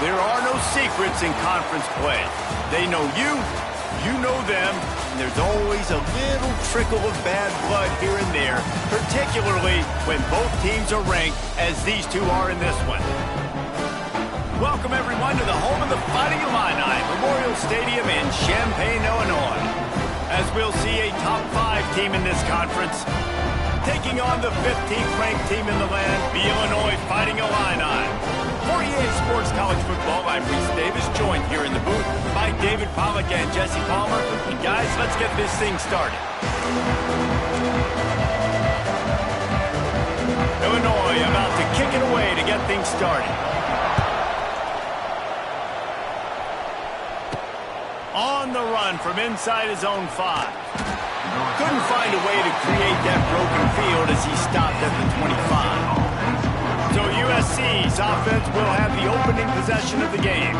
There are no secrets in conference play. They know you, you know them, and there's always a little trickle of bad blood here and there, particularly when both teams are ranked as these two are in this one. Welcome, everyone, to the home of the Fighting Illini, Memorial Stadium in Champaign, Illinois. As we'll see a top 5 team in this conference, taking on the 15th ranked team in the land, the Illinois Fighting Illini. For EA Sports College Football, I'm Reese Davis, joined here in the booth by David Pollack and Jesse Palmer. And guys, let's get this thing started. Illinois about to kick it away to get things started. On the run from inside his own 5. Couldn't find a way to create that broken field as he stopped at the 25. So USC's offense will have the opening possession of the game.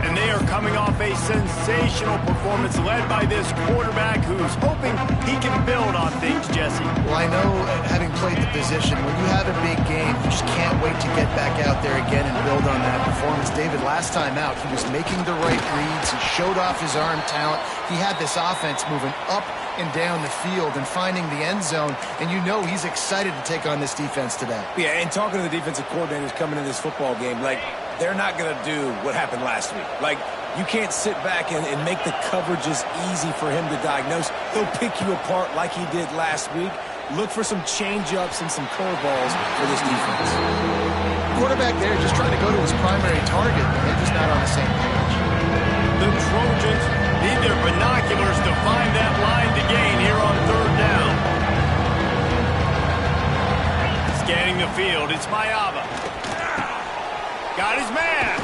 And they are coming off a sensational performance led by this quarterback who's hoping he can build on things, Jesse. Well, I know, having played the position, when you have a big game, you just can't wait to get back out there again and build on that performance. David, last time out, he was making the right reads. He showed off his arm talent. He had this offense moving up and down the field and finding the end zone, and you know he's excited to take on this defense today. Yeah, and talking to the defensive coordinators coming in this football game, like, they're not going to do what happened last week. Like, you can't sit back and make the coverages easy for him to diagnose. He'll pick you apart like he did last week. Look for some change-ups and some curveballs for this defense. Quarterback there just trying to go to his primary target, but they're just not on the same page. The Trojans need their binoculars to find that line to gain here on 3rd down. Scanning the field, it's Mayava. Got his man.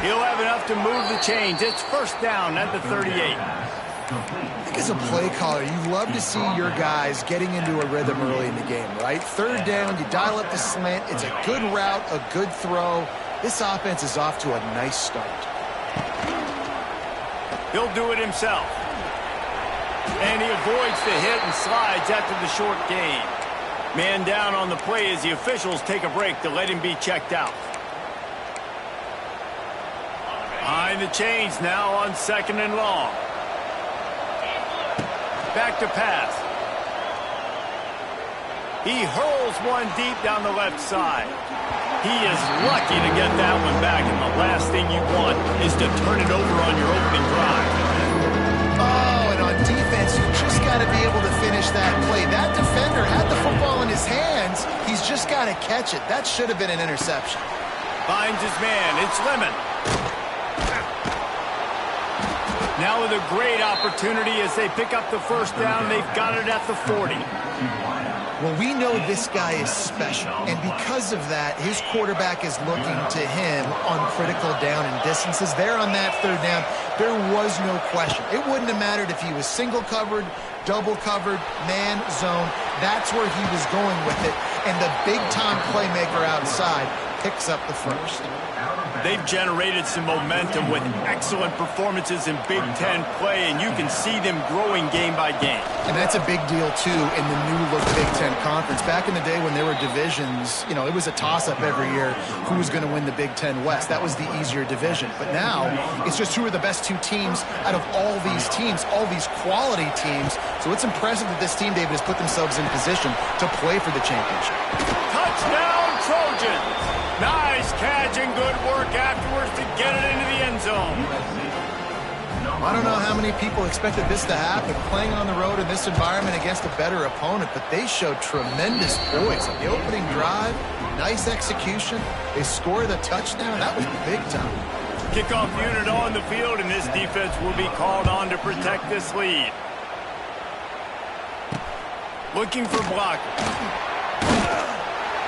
He'll have enough to move the chains. It's 1st down at the 38. I think as a play caller, you love to see your guys getting into a rhythm early in the game, right? 3rd down, you dial up the slant. It's a good route, a good throw. This offense is off to a nice start. He'll do it himself. And he avoids the hit and slides after the short gain. Man down on the play as the officials take a break to let him be checked out. Behind the chains now on 2nd and long. Back to pass. He hurls one deep down the left side. He is lucky to get that one back, and the last thing you want is to turn it over on your opening drive. Oh, and on defense, you just got to be able to finish that play. That defender had the football in his hands. He's just got to catch it. That should have been an interception. Finds his man. It's Lemon. Now with a great opportunity as they pick up the 1st down. They've got it at the 40. Well, we know this guy is special, and because of that, his quarterback is looking to him on critical down and distances. There on that 3rd down, there was no question. It wouldn't have mattered if he was single covered, double covered, man, zone. That's where he was going with it, and the big-time playmaker outside picks up the 1st. They've generated some momentum with excellent performances in Big Ten play, and you can see them growing game by game. And that's a big deal, too, in the new-look Big Ten Conference. Back in the day when there were divisions, you know, it was a toss-up every year who was going to win the Big Ten West. That was the easier division. But now, it's just who are the best 2 teams out of all these teams, all these quality teams. So it's impressive that this team, David, has put themselves in position to play for the championship. Touchdown, Trojans! Nice catch and good work afterwards to get it into the end zone. I don't know how many people expected this to happen, playing on the road in this environment against a better opponent, but they showed tremendous poise on the opening drive. Nice execution. They scored a touchdown. That was big time. Kickoff unit on the field, and this defense will be called on to protect this lead. Looking for blockers.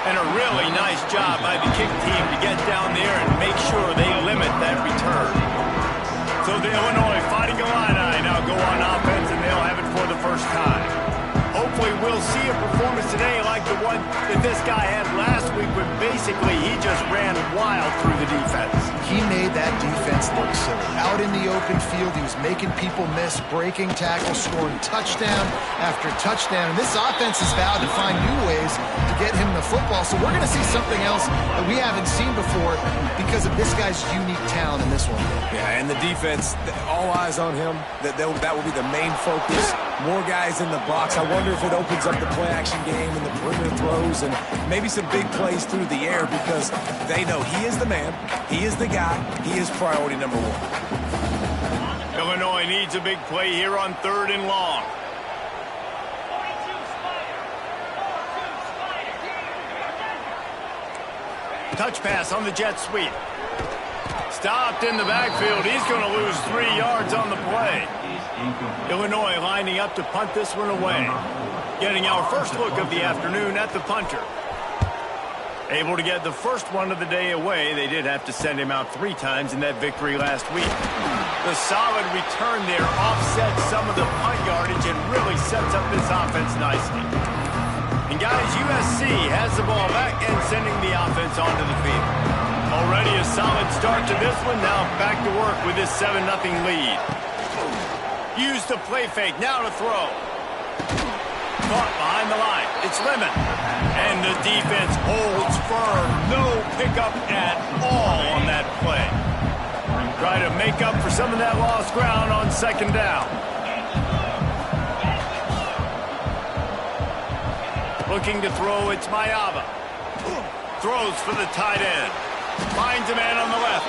And a really nice job by the kick team to get down there and make sure they limit that return. So the Illinois Fighting Illini now go on offense, and they'll have it for the 1st time. Hopefully we'll see a performance today like the one that this guy had last week when basically he just ran wild through the the defense. He made that defense look silly. Out in the open field, he was making people miss, breaking tackles, scoring touchdown after touchdown. And this offense has vowed to find new ways to get him the football. So we're going to see something else that we haven't seen before because of this guy's unique talent in this one. Yeah, and the defense, all eyes on him. That will be the main focus. More guys in the box. I wonder if it opens up the play-action game and the perimeter throws and maybe some big plays through the air because they know he is the man, he is the guy, he is priority number one. Illinois needs a big play here on 3rd and long. Touch pass on the jet sweep. Stopped in the backfield. He's going to lose 3 yards on the play. Illinois lining up to punt this one away. Getting our first look of the afternoon at the punter. Able to get the first one of the day away. They did have to send him out 3 times in that victory last week. The solid return there offsets some of the punt yardage and really sets up this offense nicely. And guys, USC has the ball back and sending the offense onto the field. Already a solid start to this one. Now back to work with this 7-0 lead. Use the play fake. Now to throw. Caught behind the line. It's Lemon. And the defense holds firm. No pickup at all on that play. Try to make up for some of that lost ground on 2nd down. Looking to throw, it's Mayava. Throws for the tight end. Finds a man on the left.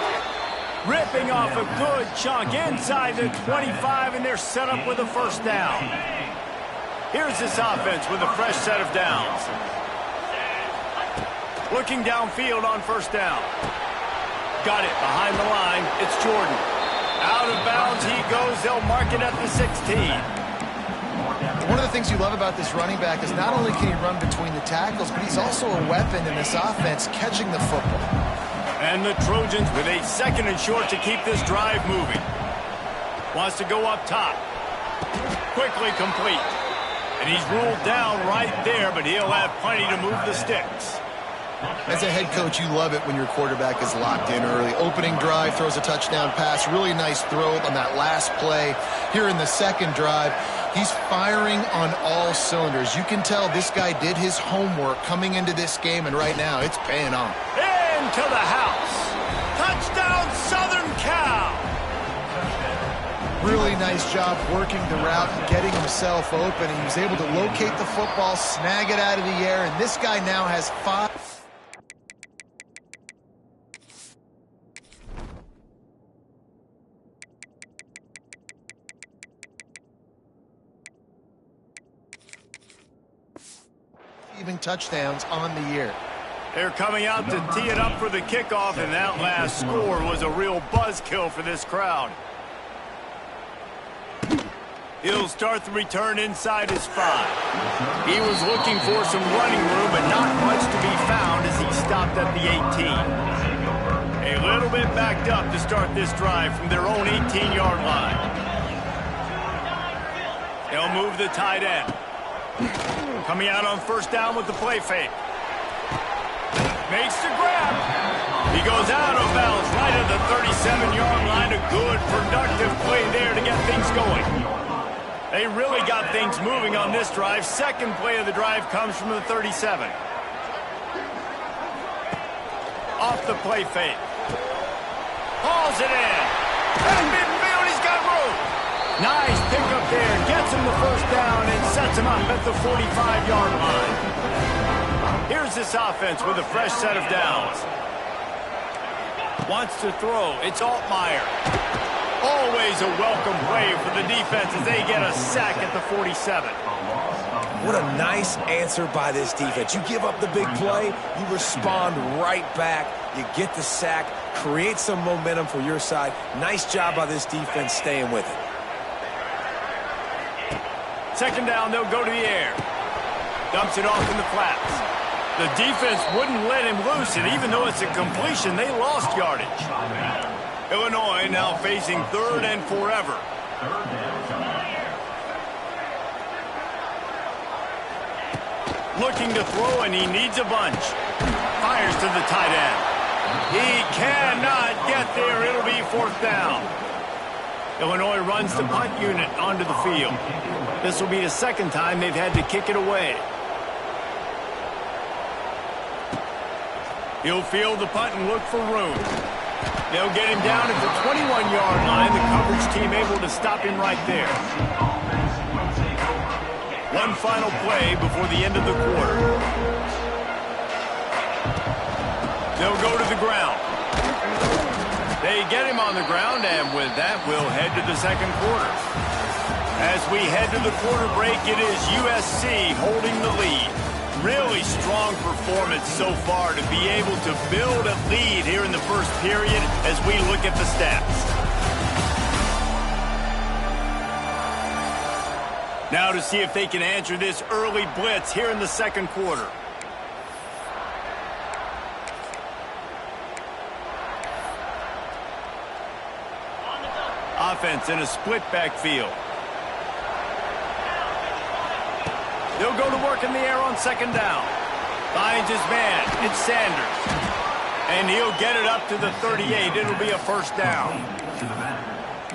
Ripping off a good chunk inside the 25, and they're set up with a 1st down. Here's this offense with a fresh set of downs. Looking downfield on 1st down. Got it behind the line. It's Jordan. Out of bounds he goes. They'll mark it at the 16. One of the things you love about this running back is not only can he run between the tackles, but he's also a weapon in this offense catching the football. And the Trojans with a 2nd and short to keep this drive moving. Wants to go up top. Quickly complete. And he's ruled down right there, but he'll have plenty to move the sticks. As a head coach, you love it when your quarterback is locked in early. Opening drive, throws a touchdown pass. Really nice throw on that last play. Here in the 2nd drive, he's firing on all cylinders. You can tell this guy did his homework coming into this game, and right now it's paying off. Into the house. Touchdown, Southern Cal. Really nice job working the route and getting himself open. He was able to locate the football, snag it out of the air, and this guy now has 5. Touchdowns on the year. They're coming out to tee it up for the kickoff, and that last score was a real buzzkill for this crowd. He'll start the return inside his 5. He was looking for some running room, but not much to be found as he stopped at the 18. A little bit backed up to start this drive from their own 18-yard line. They'll move the tight end. Coming out on 1st down with the play fake. Makes the grab. He goes out of bounds right at the 37-yard line. A good, productive play there to get things going. They really got things moving on this drive. 2nd play of the drive comes from the 37. Off the play fake. Hauls it in. At midfield, he's got room. Nice pickup there. Gets him the 1st down and sets him up at the 45-yard line. Here's this offense with a fresh set of downs. Wants to throw. It's Altmaier. Always a welcome play for the defense as they get a sack at the 47. What a nice answer by this defense. You give up the big play, you respond right back, you get the sack, create some momentum for your side. Nice job by this defense staying with it. 2nd down, they'll go to the air. Dumps it off in the flats. The defense wouldn't let him loose, and even though it's a completion, they lost yardage. Illinois now facing 3rd and forever. Looking to throw, and he needs a bunch. Fires to the tight end. He cannot get there. It'll be fourth down. Illinois runs the punt unit onto the field. This will be the second time they've had to kick it away. He'll field the punt and look for room. They'll get him down at the 21-yard line. The coverage team able to stop him right there. One final play before the end of the quarter. They'll go to the ground. They get him on the ground, and with that, we'll head to the second quarter. As we head to the quarter break, it is USC holding the lead. Really strong performance so far to be able to build a lead here in the first period as we look at the stats. Now to see if they can answer this early blitz here in the second quarter. Offense in a split backfield. They'll go to work in the air on second down. Finds his man. It's Sanders. And he'll get it up to the 38. It'll be a first down.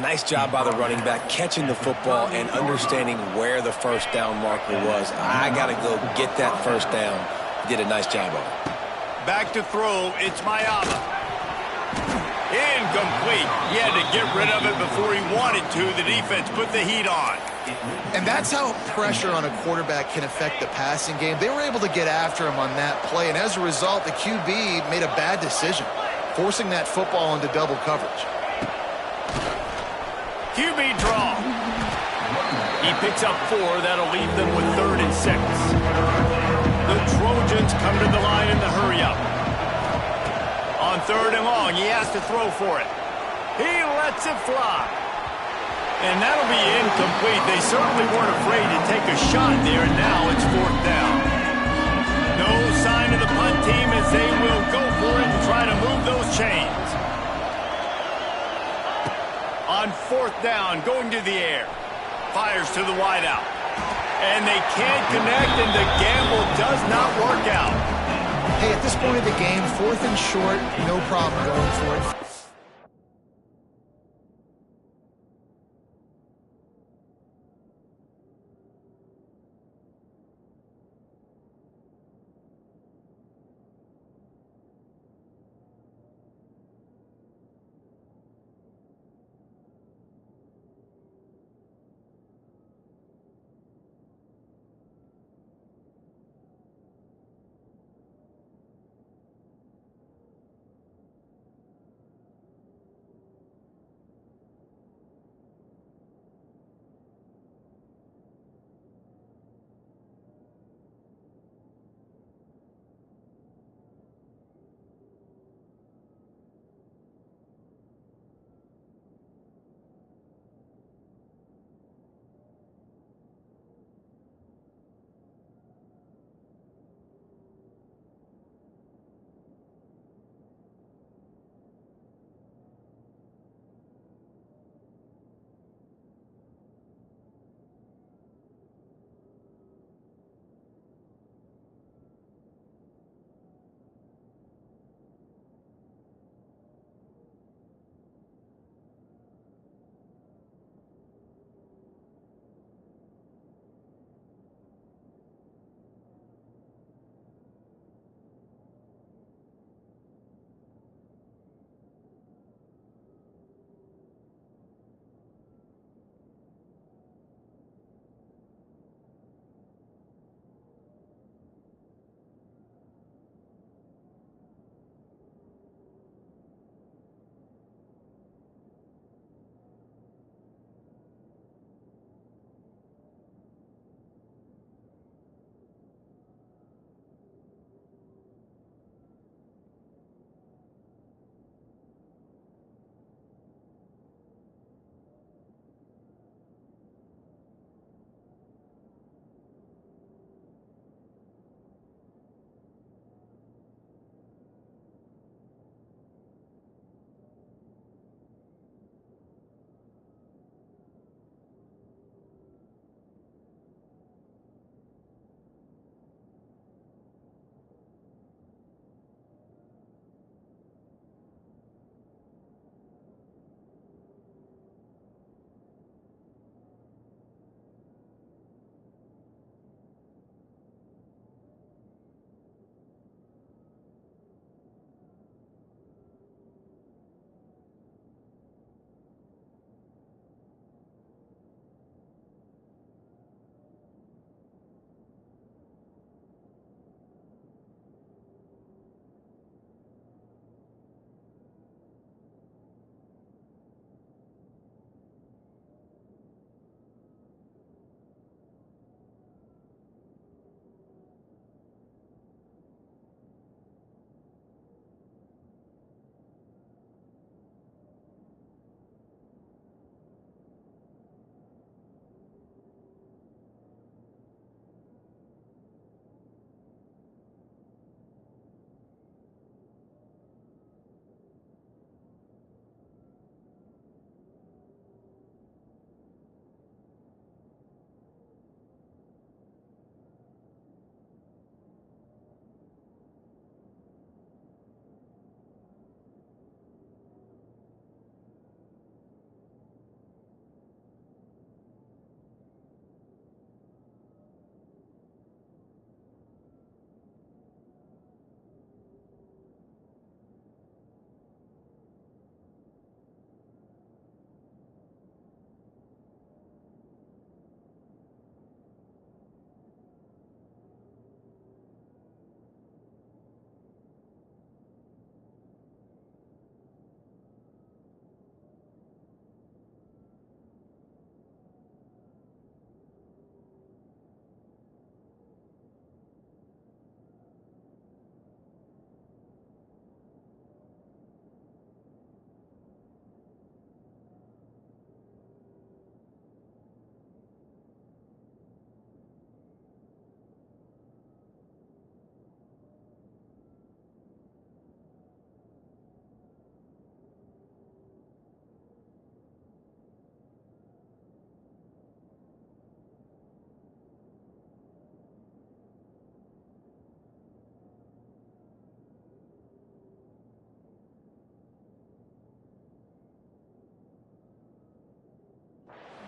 Nice job by the running back, catching the football and understanding where the first down marker was. I got to go get that first down. He did a nice job of it. Back to throw. It's Mayama. Incomplete. He had to get rid of it before he wanted to. The defense put the heat on. And that's how pressure on a quarterback can affect the passing game. They were able to get after him on that play, and as a result, the QB made a bad decision, forcing that football into double coverage. QB draw. He picks up 4. That'll leave them with 3rd and 6. The Trojans come to the line in the hurry-up. On 3rd and long, he has to throw for it. He lets it fly. And that'll be incomplete. They certainly weren't afraid to take a shot there, and now it's 4th down. No sign of the punt team as they will go for it and try to move those chains. On 4th down, going to the air. Fires to the wideout. And they can't connect, and the gamble does not work out. Hey, at this point of the game, 4th and short, no problem going for it.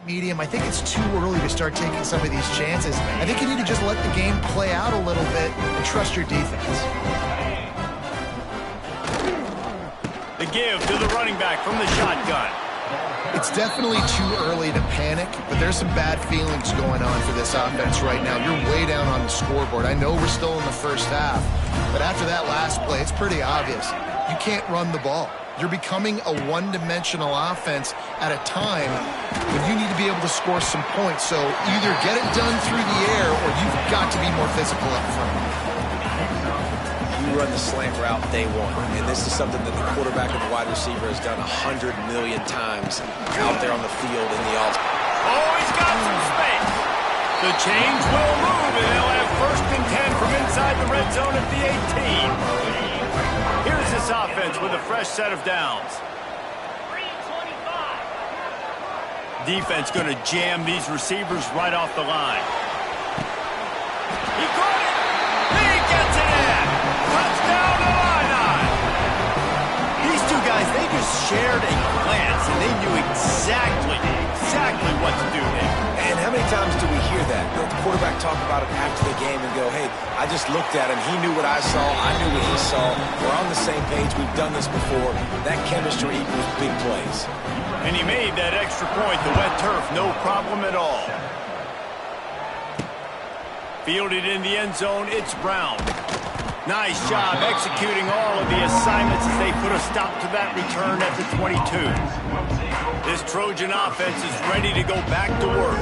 medium. I think it's too early to start taking some of these chances. I think you need to just let the game play out a little bit and trust your defense. The give to the running back from the shotgun. It's definitely too early to panic, but there's some bad feelings going on for this offense right now. You're way down on the scoreboard. I know we're still in the first half, but after that last play, it's pretty obvious. You can't run the ball. You're becoming a one-dimensional offense at a time when you need to be able to score some points. So either get it done through the air or you've got to be more physical up front. You run the slant route day one, and this is something that the quarterback and the wide receiver has done 100 million times out there on the field in the offense. Oh, he's got some space. The change will move, and they'll have 1st and 10 from inside the red zone at the 18. Here's this offense with a fresh set of downs. Defense going to jam these receivers right off the line. He caught it. He gets it in. Touchdown to Illini. These two guys, they just shared a glance, and they knew exactly what to do there. And how many times do we hear that? The quarterback talk about it after the game and go, hey, I just looked at him. He knew what I saw. I knew what he saw. We're on the same page. We've done this before. That chemistry equals big plays. And he made that extra point, the wet turf, no problem at all. Fielded in the end zone, it's Brown. Nice job executing all of the assignments as they put a stop to that return at the 22. This Trojan offense is ready to go back to work.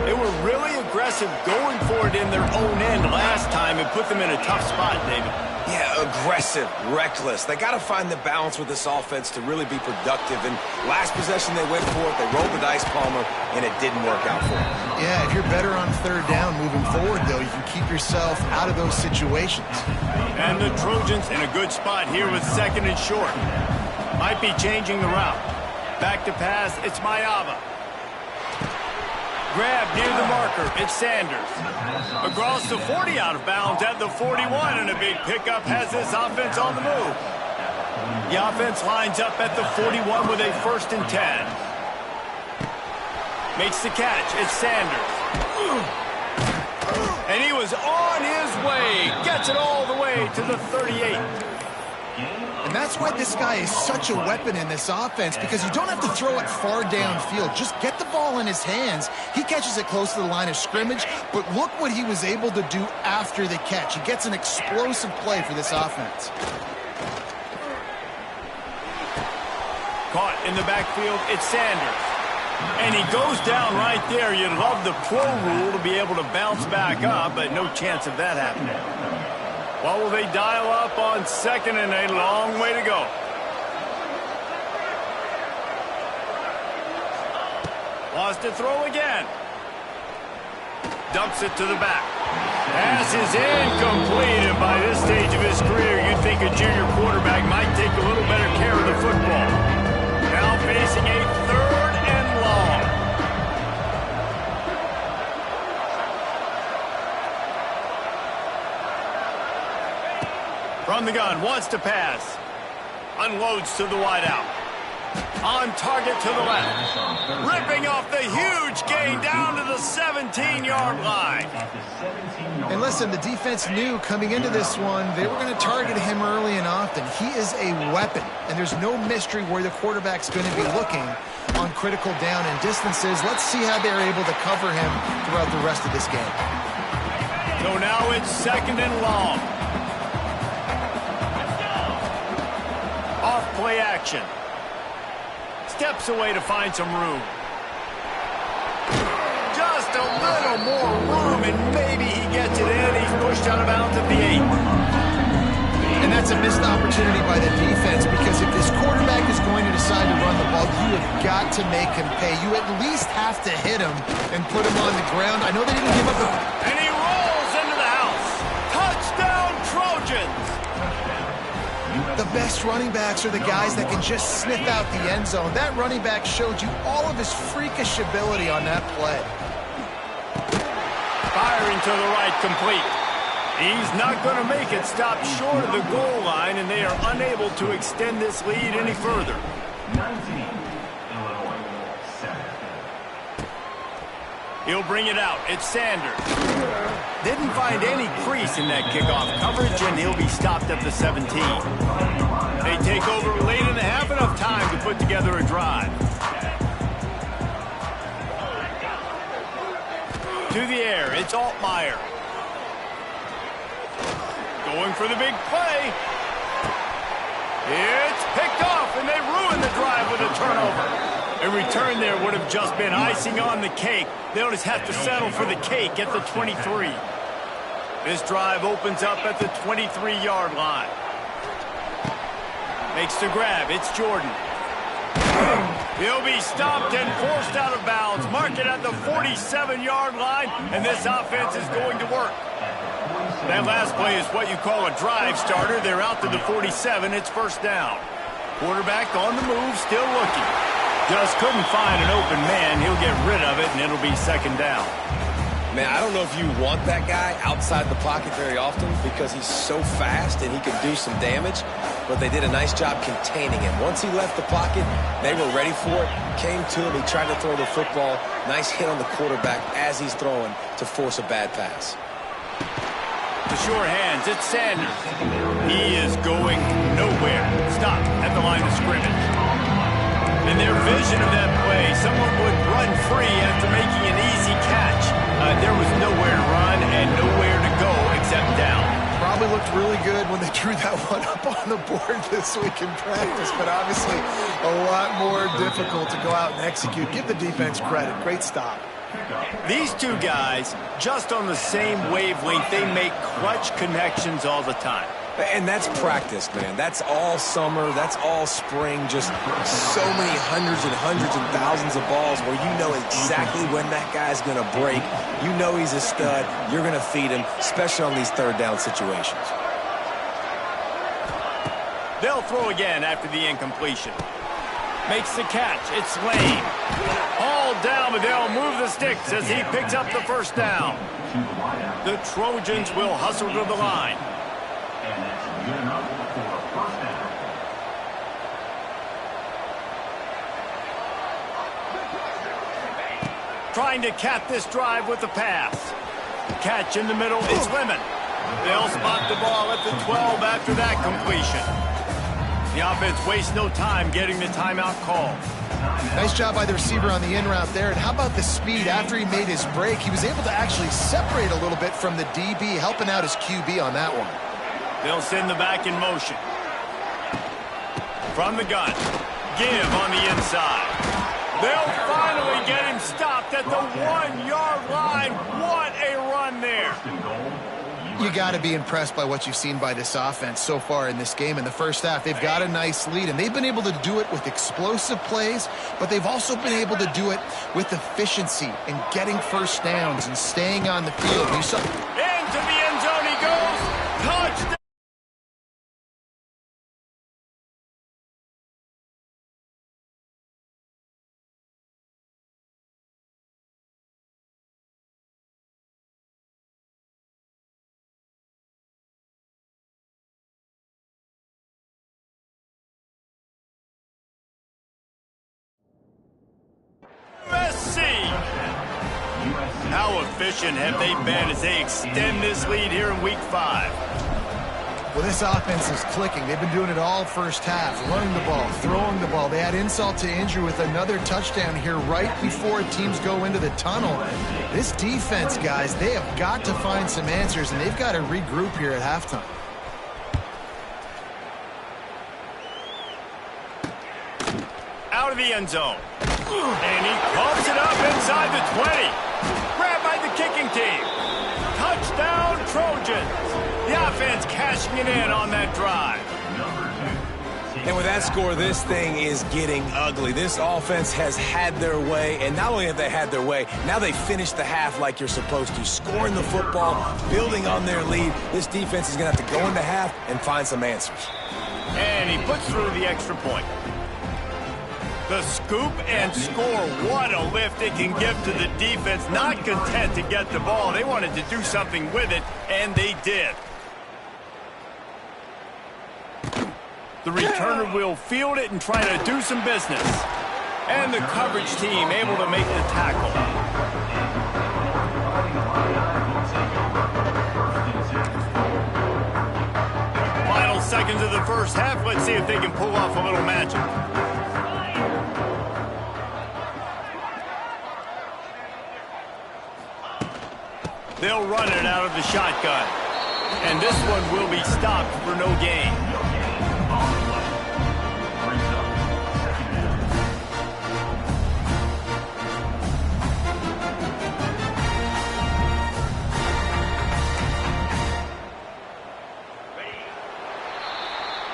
They were really aggressive going for it in their own end last time and put them in a tough spot, David. Yeah, aggressive, reckless. They got to find the balance with this offense to really be productive. And last possession they went for it, they rolled the dice, Palmer, and it didn't work out for them. Yeah, if you're better on 3rd down moving forward, though, you can keep yourself out of those situations. And the Trojans in a good spot here with 2nd and short. Might be changing the route. Back to pass, it's Mayava. Grab near the marker, it's Sanders. Across the 40 out of bounds at the 41, and a big pickup has this offense on the move. The offense lines up at the 41 with a 1st and 10. Makes the catch, it's Sanders. And he was on his way, gets it all the way to the 38. And that's why this guy is such a weapon in this offense, because you don't have to throw it far downfield. Just get the ball in his hands. He catches it close to the line of scrimmage, but look what he was able to do after the catch. He gets an explosive play for this offense. Caught in the backfield, it's Sanders. And he goes down right there. You'd love the pro rule to be able to bounce back up, but no chance of that happening. Well, will they dial up on 2nd and a long way to go? Lost to throw again. Dumps it to the back. Pass is incomplete, and by this stage of his career, you'd think a junior quarterback might take a little better care of the football. Now facing a 3rd and long. From the gun, wants to pass. Unloads to the wideout. On target to the left. Ripping off the huge gain down to the 17-yard line. And listen, the defense knew coming into this one, they were going to target him early and often. He is a weapon, and there's no mystery where the quarterback's going to be looking on critical down and distances. Let's see how they're able to cover him throughout the rest of this game. So now it's 2nd and long. Off play action. Steps away to find some room. Just a little more room, and maybe he gets it in. He's pushed out of bounds at the 8. And that's a missed opportunity by the defense, because if this quarterback is going to decide to run the ball, you have got to make him pay. You at least have to hit him and put him on the ground. I know they didn't give up a... And he rolls into the house. Touchdown, Trojans! The best running backs are the guys that can just sniff out the end zone. That running back showed you all of his freakish ability on that play. Firing to the right, complete. He's not going to make it. Stop short of the goal line, and they are unable to extend this lead any further. He'll bring it out. It's Sanders. Didn't find any crease in that kickoff coverage, and he'll be stopped at the 17. They take over late in the half, enough time to put together a drive. To the air, it's Altmaier. Going for the big play. It's picked off, and they ruin the drive with a turnover. A return there would have just been icing on the cake. They'll just have to settle for the cake at the 23. This drive opens up at the 23-yard line. Makes the grab. It's Jordan. He'll be stopped and forced out of bounds. Mark it at the 47-yard line, and this offense is going to work. That last play is what you call a drive starter. They're out to the 47. It's first down. Quarterback on the move, still looking. Just couldn't find an open man. He'll get rid of it, and it'll be second down. Man, I don't know if you want that guy outside the pocket very often because he's so fast and he could do some damage, but they did a nice job containing him. Once he left the pocket, they were ready for it, came to him, he tried to throw the football. Nice hit on the quarterback as he's throwing to force a bad pass. The sure hands, it's Sanders. He is going nowhere. Stop at the line of scrimmage. In their vision of that play, someone would run free after making an easy catch. There was nowhere to run and nowhere to go except down. Probably looked really good when they drew that one up on the board this week in practice, but obviously a lot more difficult to go out and execute. Give the defense credit. Great stop. These two guys, just on the same wavelength, they make clutch connections all the time. And that's practice, man. That's all summer. That's all spring. Just so many hundreds and thousands of balls where you know exactly when that guy's going to break. You know he's a stud. You're going to feed him, especially on these third down situations. They'll throw again after the incompletion. Makes the catch. It's Lane. All down, but they'll move the sticks as he picks up the first down. The Trojans will hustle to the line. Trying to cap this drive with the pass. Catch in the middle, it's Lemon. They'll spot the ball at the 12 after that completion. The offense wastes no time getting the timeout call. Nice job by the receiver on the in route there. And how about the speed after he made his break? He was able to actually separate a little bit from the DB, helping out his QB on that one. They'll send the back in motion. From the gun. Give on the inside. They'll finally get him stopped at the 1-yard line. What a run there. You got to be impressed by what you've seen by this offense so far in this game. In the first half, they've got a nice lead, and they've been able to do it with explosive plays, but they've also been able to do it with efficiency and getting first downs and staying on the field. You saw into the end zone he goes. Touchdown. USC. How efficient have they been as they extend this lead here in Week 5? Well, this offense is clicking. They've been doing it all first half, running the ball, throwing the ball. They had insult to injury with another touchdown here right before teams go into the tunnel. This defense, guys, they have got to find some answers, and they've got to regroup here at halftime. Out of the end zone. And he pumps it up inside the 20. Grabbed by the kicking team. Touchdown, Trojans. The offense cashing it in on that drive. And with that score, this thing is getting ugly. This offense has had their way, and not only have they had their way, now they finish the half like you're supposed to, scoring the football, building on their lead. This defense is going to have to go into half and find some answers. And he puts through the extra point. The scoop and score. What a lift it can give to the defense. Not content to get the ball. They wanted to do something with it, and they did. The returner will field it and try to do some business. And the coverage team able to make the tackle. first half. Let's see if they can pull off a little magic. They'll run it out of the shotgun. And this one will be stopped for no gain.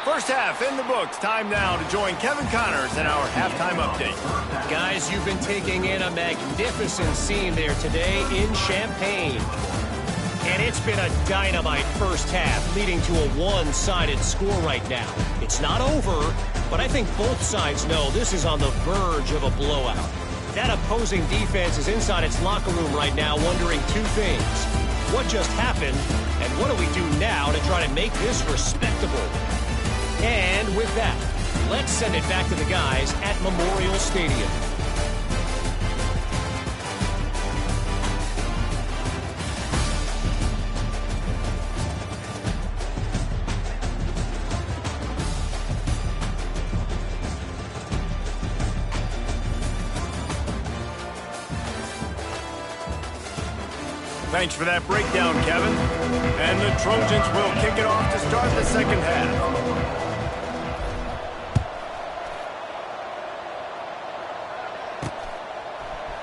First half in the books. Time now to join Kevin Connors in our halftime update. Guys, you've been taking in a magnificent scene there today in Champaign. And it's been a dynamite first half, leading to a one-sided score right now. It's not over, but I think both sides know this is on the verge of a blowout. That opposing defense is inside its locker room right now wondering two things. What just happened, and what do we do now to try to make this respectable? And with that, let's send it back to the guys at Memorial Stadium. Thanks for that breakdown, Kevin. And the Trojans will kick it off to start the second half.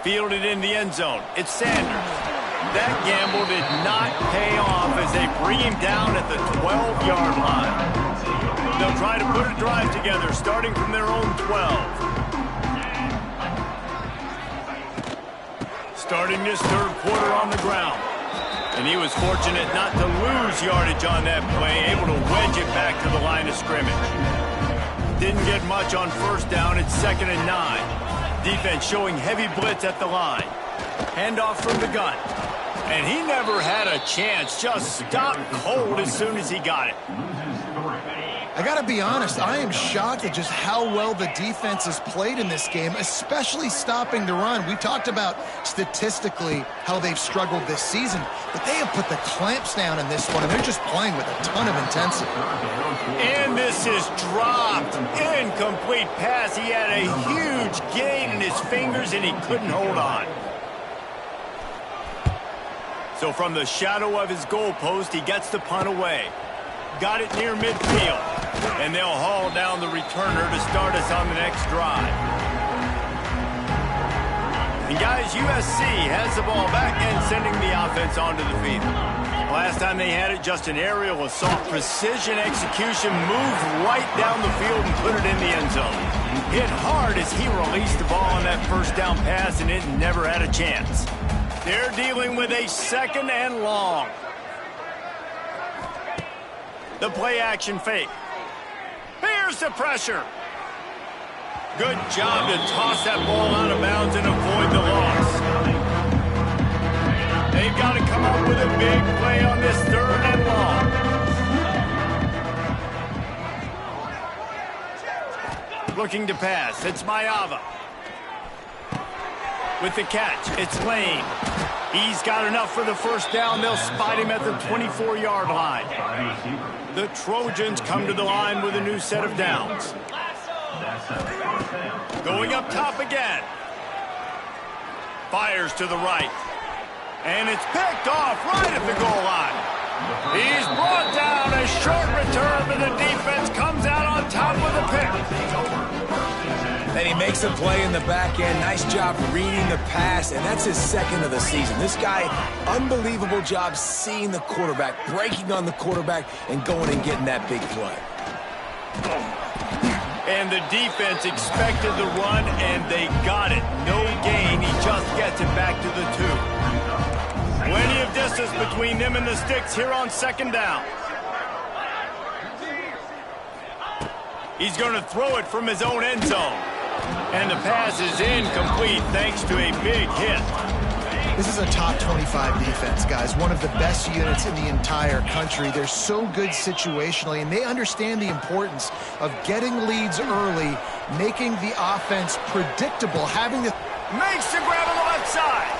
Fielded in the end zone. It's Sanders. That gamble did not pay off as they bring him down at the 12-yard line. They'll try to put a drive together, starting from their own 12. Starting this third quarter on the ground. And he was fortunate not to lose yardage on that play, able to wedge it back to the line of scrimmage. Didn't get much on first down. It's 2nd and 9. Defense showing heavy blitz at the line. Handoff from the gun. And he never had a chance. Just stopped cold as soon as he got it. I got to be honest, I am shocked at just how well the defense has played in this game, especially stopping the run. We talked about statistically how they've struggled this season, but they have put the clamps down in this one, and they're just playing with a ton of intensity. And this is dropped. Incomplete pass. He had a huge gain in his fingers, and he couldn't hold on. So from the shadow of his goalpost, he gets the punt away. Got it near midfield. And they'll haul down the returner to start us on the next drive. And guys, USC has the ball back and sending the offense onto the field. Last time they had it, just an aerial assault. Precision execution, moved right down the field and put it in the end zone. Hit hard as he released the ball on that first down pass, and it never had a chance. They're dealing with a 2nd and long. The play action fake. Here's the pressure. Good job to toss that ball out of bounds and avoid the loss. They've got to come up with a big play on this 3rd and long. Looking to pass. It's Mayava. With the catch, it's Lane. He's got enough for the first down. They'll spot him at the 24-yard line. The Trojans come to the line with a new set of downs. Going up top again. Fires to the right. And it's picked off right at the goal line. He's brought down. A short return, but the defense comes out on top with a pick. And he makes a play in the back end. Nice job reading the pass, and that's his 2nd of the season. This guy, unbelievable job seeing the quarterback, breaking on the quarterback, and going and getting that big play. And the defense expected the run, and they got it. No gain. He just gets it back to the 2. Plenty of distance between them and the sticks here on 2nd down. He's going to throw it from his own end zone. And the pass is incomplete thanks to a big hit. This is a top 25 defense, guys. One of the best units in the entire country. They're so good situationally, and they understand the importance of getting leads early, making the offense predictable, having the... Makes the grab on the left side.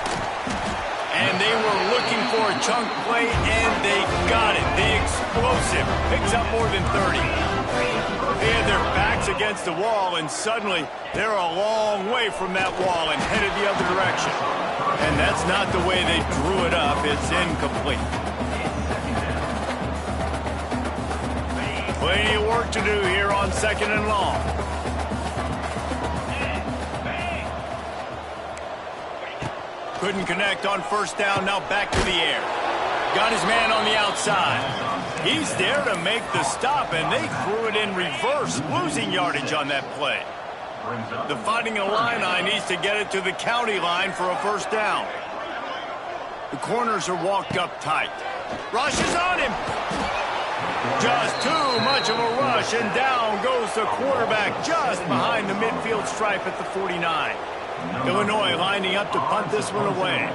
And they were looking for a chunk play, and they got it. The explosive picks up more than 30. They had their backs against the wall, and suddenly they're a long way from that wall and headed the other direction. And that's not the way they drew it up. It's incomplete. Plenty of work to do here on 2nd and long. Couldn't connect on 1st down, now back to the air. Got his man on the outside. He's there to make the stop, and they threw it in reverse, losing yardage on that play. The Fighting Illini needs to get it to the county line for a 1st down. The corners are walked up tight. Rush is on him. Just too much of a rush, and down goes the quarterback just behind the midfield stripe at the 49. Illinois lining up to punt this one away.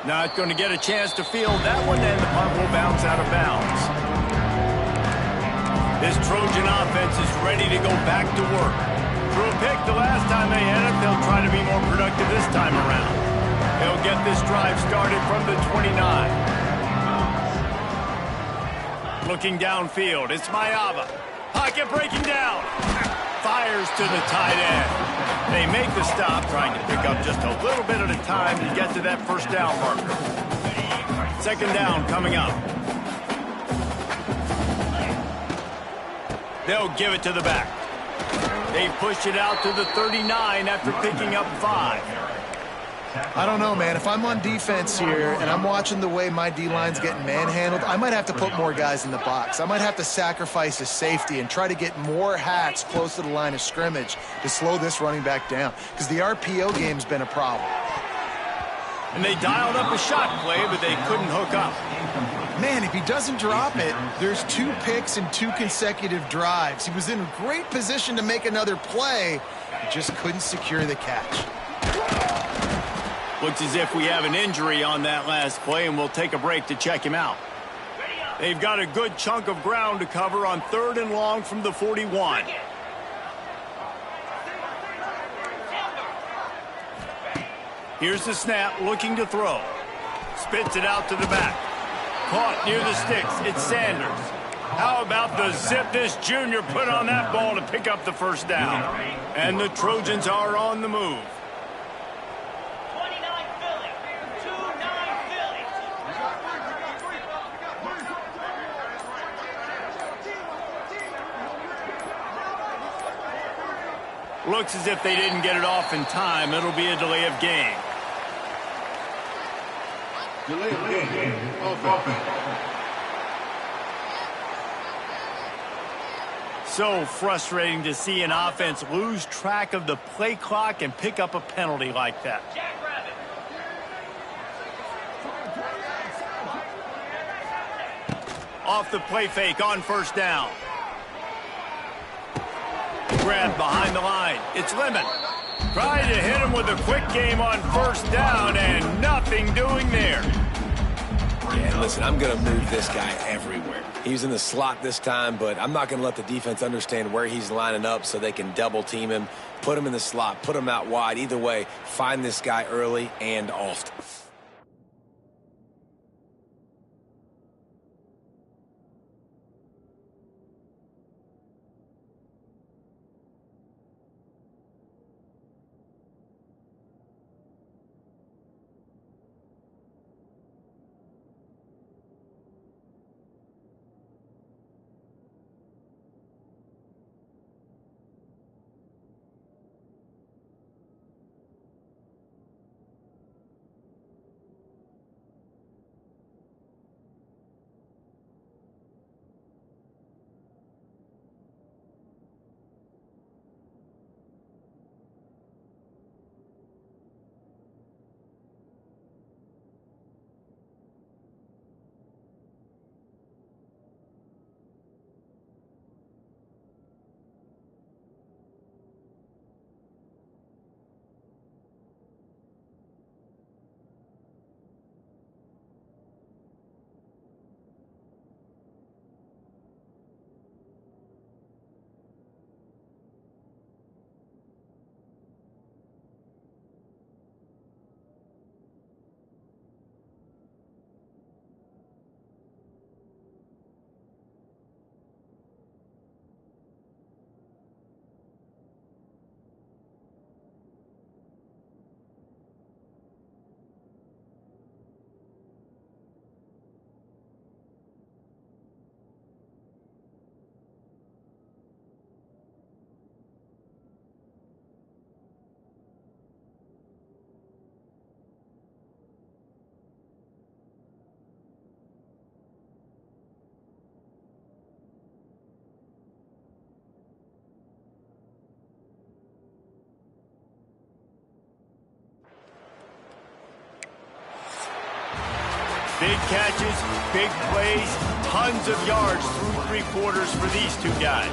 Not going to get a chance to field that one, and the punt will bounce out of bounds. This Trojan offense is ready to go back to work. Threw a pick the last time they had it. They'll try to be more productive this time around. They'll get this drive started from the 29. Looking downfield, it's Mayava. Pocket breaking down. Fires to the tight end. They make the stop, trying to pick up just a little bit at a time to get to that 1st down marker. 2nd down coming up. They'll give it to the back. They push it out to the 39 after picking up 5. I don't know, man. If I'm on defense here and I'm watching the way my D-line's getting manhandled, I might have to put more guys in the box. I might have to sacrifice a safety and try to get more hacks close to the line of scrimmage to slow this running back down, because the RPO game's been a problem. And they dialed up a shot play, but they couldn't hook up. Man, if he doesn't drop it, there's 2 picks in 2 consecutive drives. He was in great position to make another play. He just couldn't secure the catch. Looks as if we have an injury on that last play, and we'll take a break to check him out. They've got a good chunk of ground to cover on 3rd and long from the 41. Here's the snap, looking to throw. Spits it out to the back. Caught near the sticks. It's Sanders. How about the zip this junior put on that ball to pick up the 1st down? And the Trojans are on the move. Looks as if they didn't get it off in time. It'll be a delay of game. Delay of game. Offense. So frustrating to see an offense lose track of the play clock and pick up a penalty like that. Off the play fake on 1st down. Grab behind the line. It's Lemon. Trying to hit him with a quick game on 1st down, and nothing doing there. Yeah, listen, I'm going to move this guy everywhere. He's in the slot this time, but I'm not going to let the defense understand where he's lining up so they can double team him, put him in the slot, put him out wide. Either way, find this guy early and often. Big catches, big plays, tons of yards through three quarters for these two guys.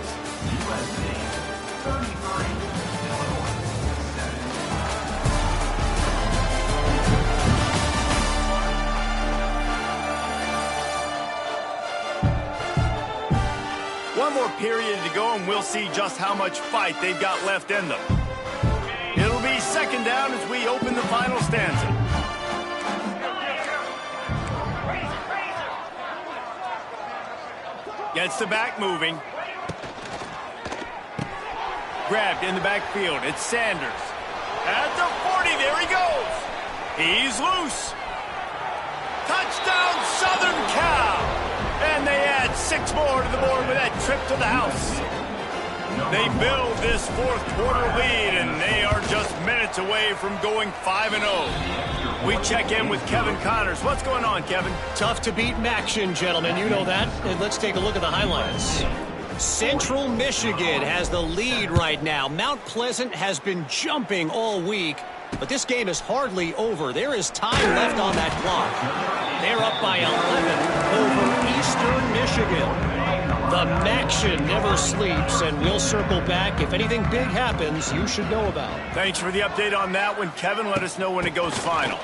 One more period to go, and we'll see just how much fight they've got left in them. It'll be second down as we open the final stanza. Gets the back moving. Grabbed in the backfield. It's Sanders. At the 40, there he goes. He's loose. Touchdown, Southern Cal. And they add 6 more to the board with that trip to the house. They build this fourth quarter lead, and they are just minutes away from going 5-0. We check in with Kevin Connors. What's going on, Kevin? Tough to beat action, gentlemen. You know that. And let's take a look at the highlights. Central Michigan has the lead right now. Mount Pleasant has been jumping all week, but this game is hardly over. There is time left on that clock. They're up by 11 over Eastern Michigan. The Maction never sleeps, and we'll circle back. If anything big happens, you should know about. Thanks for the update on that one, Kevin. Let us know when it goes final.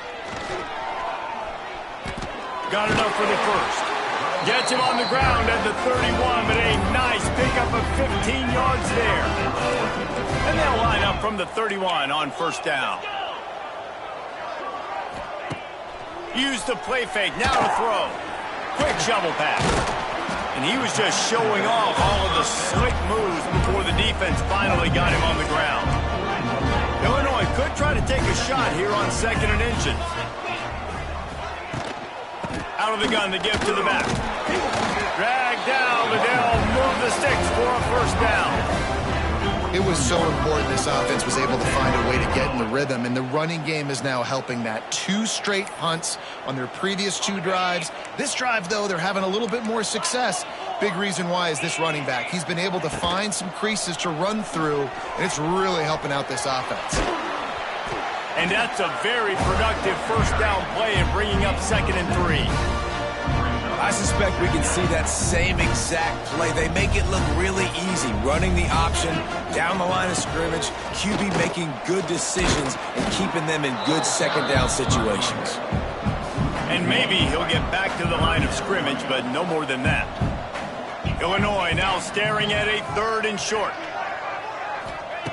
Got enough for the first. Gets him on the ground at the 31, but a nice pickup of 15 yards there. And they'll line up from the 31 on first down. Use the play fake, now to throw. Quick shovel pass. And he was just showing off all of the slick moves before the defense finally got him on the ground. Illinois could try to take a shot here on 2nd and inches. Out of the gun, the give to the back. Drag down, but they'll move the sticks for a first down. It was so important this offense was able to find a way to get in the rhythm, and the running game is now helping that. 2 straight punts on their previous 2 drives. This drive, though, they're having a little bit more success. Big reason why is this running back. He's been able to find some creases to run through, and it's really helping out this offense. And that's a very productive first down play and bringing up 2nd and 3. I suspect we can see that same exact play. They make it look really easy, running the option down the line of scrimmage, QB making good decisions and keeping them in good second down situations. And maybe he'll get back to the line of scrimmage, but no more than that. Illinois now staring at a 3rd and short.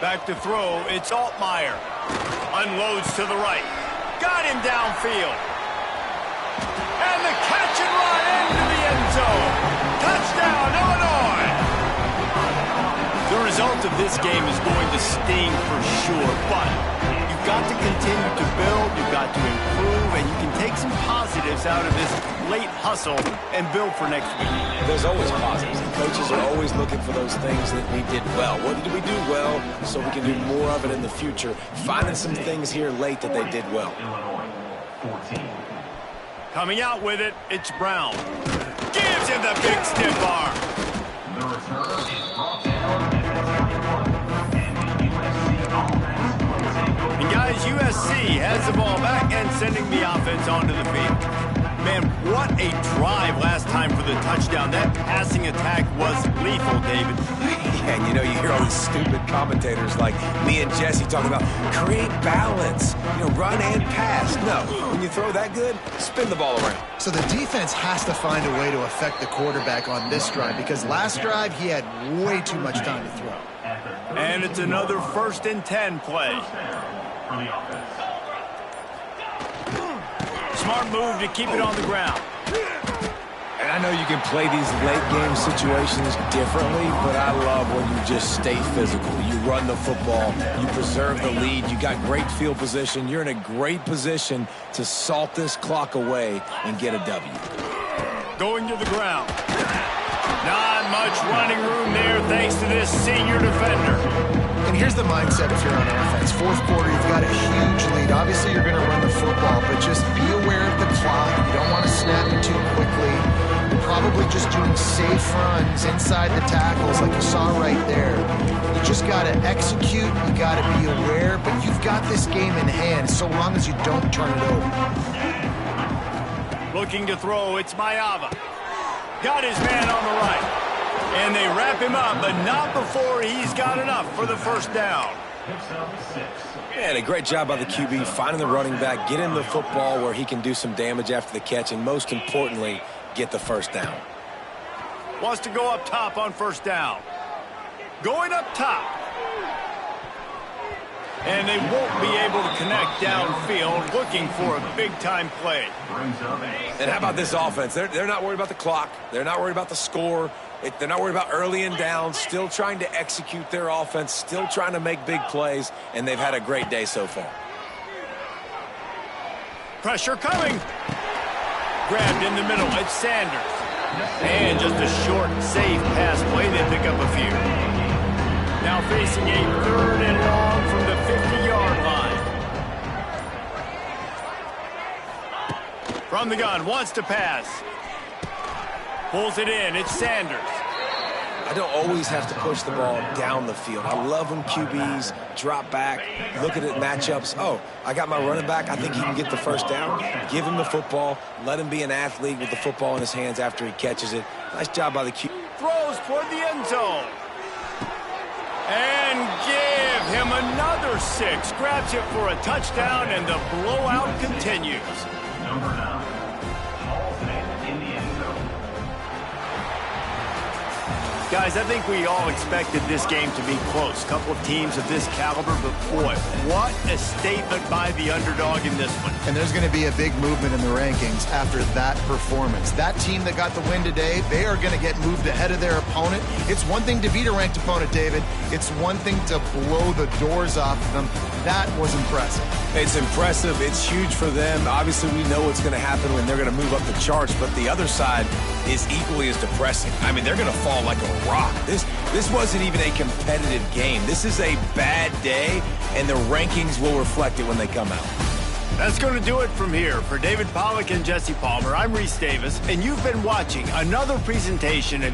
Back to throw, it's Altmaier. Unloads to the right. Got him downfield. And the catch and run into the end zone. Touchdown, Illinois! The result of this game is going to sting for sure, but you've got to continue to build, you've got to improve, and you can take some positives out of this late hustle and build for next week. There's always positives, and coaches are always looking for those things that we did well. What did we do well so we can do more of it in the future? Finding some things here late that they did well. Coming out with it, it's Brown. Gives him the big stiff arm. And guys, USC has the ball back and sending the offense onto the field. Man, what a drive last time for the touchdown. That passing attack was lethal, David. And you know, you hear all these stupid commentators like me and Jesse talking about create balance, you know, run and pass. No, when you throw that good, spin the ball around. So the defense has to find a way to affect the quarterback on this drive, because last drive he had way too much time to throw. And it's another 1st and 10 play. Smart move to keep it on the ground. And I know you can play these late game situations differently, but I love when you just stay physical. You run the football, you preserve the lead, you got great field position, you're in a great position to salt this clock away and get a W. Going to the ground. Not much running room there thanks to this senior defender. And here's the mindset if you're on offense. 4th quarter, you've got a huge lead. Obviously, you're going to run the football, but just be aware of the clock. You don't want to snap it too quickly. You're probably just doing safe runs inside the tackles like you saw right there. You just got to execute. You got to be aware, but you've got this game in hand so long as you don't turn it over. Looking to throw, it's Mayava. Got his man on the right. And they wrap him up, but not before he's got enough for the first down. And a great job by the QB finding the running back, get him the football where he can do some damage after the catch, and most importantly, get the first down. Wants to go up top on first down. Going up top. And they won't be able to connect downfield, looking for a big-time play. And how about this offense? They're not worried about the clock. They're not worried about the score. They're not worried about early and down. Still trying to execute their offense. Still trying to make big plays. And they've had a great day so far. Pressure coming. Grabbed in the middle. It's Sanders. And just a short, safe pass play. They pick up a few. Now facing a 3rd and long from the 50-yard line. From the gun, wants to pass. Pulls it in, it's Sanders. I don't always have to push the ball down the field. I love when QBs drop back, look at it, matchups. Oh, I got my running back. I think he can get the first down. Give him the football. Let him be an athlete with the football in his hands after he catches it. Nice job by the QB. Throws toward the end zone. And give him another 6. Grabs it for a touchdown, and the blowout continues. Number 9, Hall of Fame in the end zone. Guys, I think we all expected this game to be close. Couple of teams of this caliber, but boy, what a statement by the underdog in this one. And there's going to be a big movement in the rankings after that performance. That team that got the win today, they are going to get moved ahead of their opponent. It's one thing to beat a ranked opponent, David. It's one thing to blow the doors off of them. That was impressive. It's impressive. It's huge for them. Obviously, we know what's going to happen when they're going to move up the charts, but the other side is equally as depressing. I mean, they're going to fall like a rock. This wasn't even a competitive game. This is a bad day, and the rankings will reflect it when they come out. That's going to do it from here. For David Pollack and Jesse Palmer, I'm Reese Davis, and you've been watching another presentation of